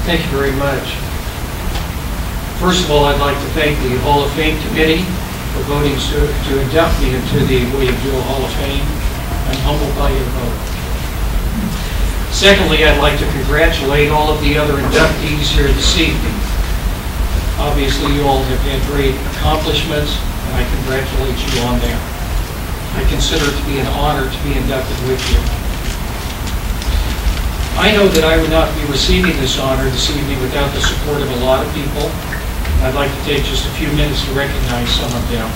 Thank you very much. First of all, I'd like to thank the Hall of Fame Committee for voting to induct me into the William Jewell Hall of Fame. I'm humbled by your vote. Secondly, I'd like to congratulate all of the other inductees here this evening. Obviously, you all have had great accomplishments, and I congratulate you on that. I consider it to be an honor to be inducted with you. I know that I would not be receiving this honor this evening without the support of a lot of people. I'd like to take just a few minutes to recognize some of them.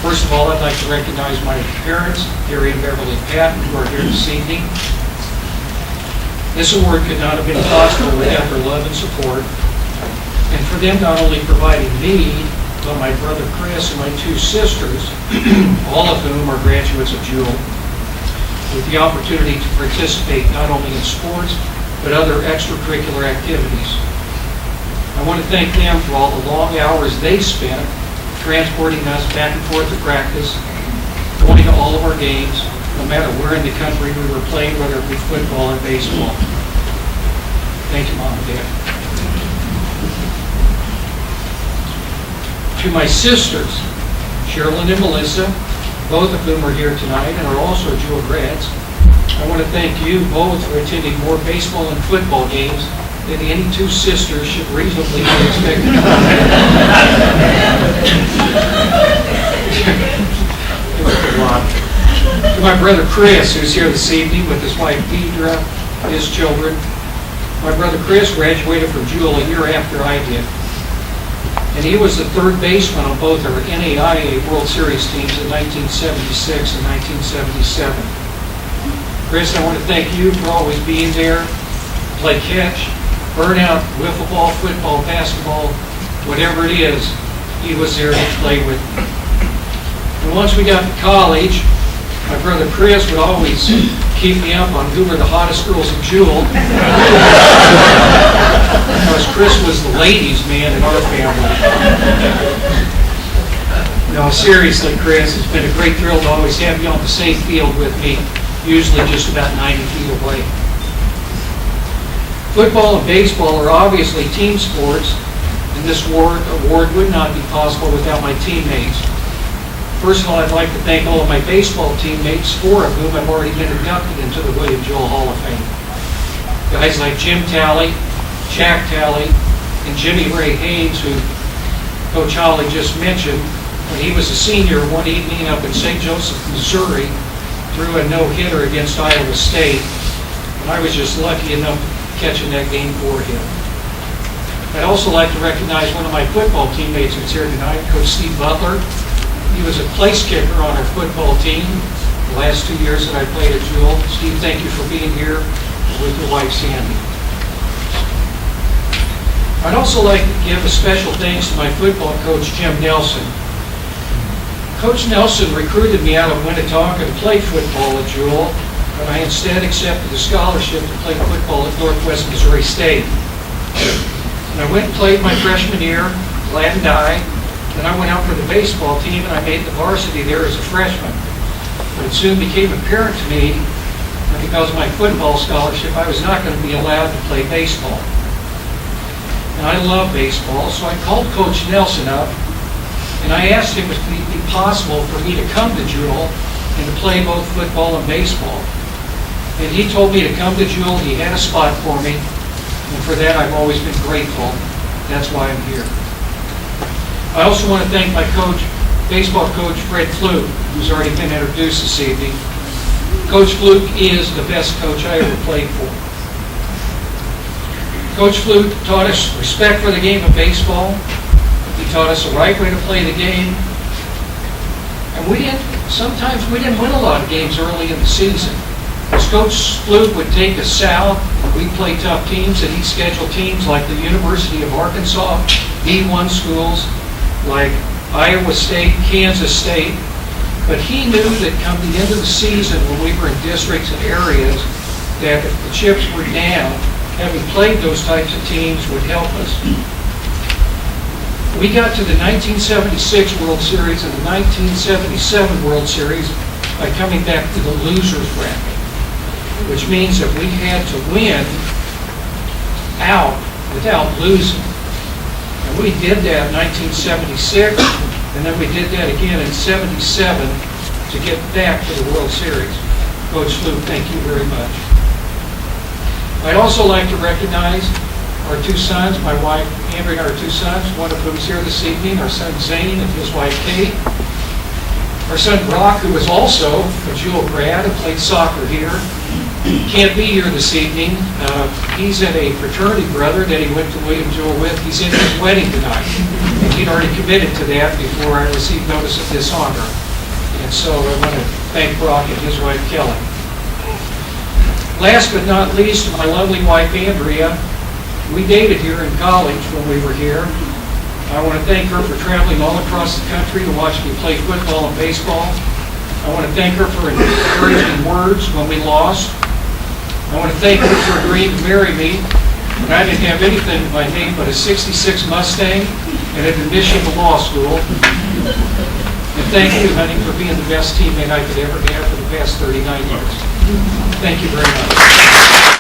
First of all, I'd like to recognize my parents, Gary and Beverly Patton, who are here this evening. This award could not have been possible without their love and support, and for them not only providing me, but my brother Chris and my two sisters, all of whom are graduates of Jewell, with the opportunity to participate not only in sports, but other extracurricular activities. I want to thank them for all the long hours they spent transporting us back and forth to practice, going to all of our games, no matter where in the country we were playing, whether it be football or baseball. Thank you, Mom and Dad. To my sisters, Sherilyn and Melissa, both of whom are here tonight and are also Jewell grads, I want to thank you both for attending more baseball and football games than any two sisters should reasonably be expected. To my brother Chris, who's here this evening with his wife Deidre, his children. My brother Chris graduated from Jewell a year after I did, and he was the third baseman on both our NAIA World Series teams in 1976 and 1977. Chris, I want to thank you for always being there, play catch, burnout, wiffle ball, football, basketball, whatever it is, he was there to play with me. And once we got to college, my brother Chris would always keep me up on who were the hottest girls in Jewell. Because Chris was the ladies' man in our family. No, seriously, Chris, it's been a great thrill to always have you on the same field with me, usually just about 90 feet away. Football and baseball are obviously team sports, and this award would not be possible without my teammates. First of all, I'd like to thank all of my baseball teammates, 4 of whom have already been inducted into the William Jewell Hall of Fame. Guys like Jim Talley, Jack Talley, and Jimmy Ray Haynes, who Coach Holly just mentioned, when he was a senior one evening up in St. Joseph, Missouri, threw a no-hitter against Iowa State, and I was just lucky enough catching that game for him. I'd also like to recognize one of my football teammates who's here tonight, Coach Steve Butler. He was a place kicker on our football team the last 2 years that I played at Jewell. Steve, thank you for being here with your wife, Sandy. I'd also like to give a special thanks to my football coach, Jim Nelson. Coach Nelson recruited me out of Winnetonka to play football at Jewell, but I instead accepted a scholarship to play football at Northwest Missouri State. And I went and played my freshman year, glad and die. Then I went out for the baseball team and I made the varsity there as a freshman. But it soon became apparent to me that because of my football scholarship, I was not going to be allowed to play baseball. And I love baseball, so I called Coach Nelson up and I asked him if it would be possible for me to come to Jewell and to play both football and baseball. And he told me to come to Jewell. He had a spot for me, and for that I've always been grateful. That's why I'm here. I also want to thank my coach, baseball coach Fred Fluke, who's already been introduced this evening. Coach Fluke is the best coach I ever played for. Coach Fluke taught us respect for the game of baseball. He taught us the right way to play the game. And sometimes we didn't win a lot of games early in the season. As Coach Fluke would take us south, we'd play tough teams, and he'd schedule teams like the University of Arkansas, D1 schools, like Iowa State, Kansas State. But he knew that come the end of the season, when we were in districts and areas, that if the chips were down, having played those types of teams would help us. We got to the 1976 World Series and the 1977 World Series by coming back to the loser's bracket, which means that we had to win out without losing. And we did that in 1976, and then we did that again in 77 to get back to the World Series. Coach Lou, thank you very much. I'd also like to recognize our two sons, my wife Andrea, our two sons, one of whom is here this evening, our son Zane and his wife Kate. Our son Brock, who is also a Jewel grad and played soccer here, can't be here this evening. He's at a fraternity brother that he went to William Jewell with. He's in his wedding tonight. And he'd already committed to that before I received notice of dishonor. And so I want to thank Brock and his wife Kelly. Last but not least, my lovely wife Andrea. We dated here in college when we were here. I want to thank her for traveling all across the country to watch me play football and baseball. I want to thank her for encouraging words when we lost. I want to thank her for agreeing to marry me when I didn't have anything in my name but a '66 Mustang and an admission to law school. And thank you, honey, for being the best teammate I could ever have for the past 39 years. Thank you very much.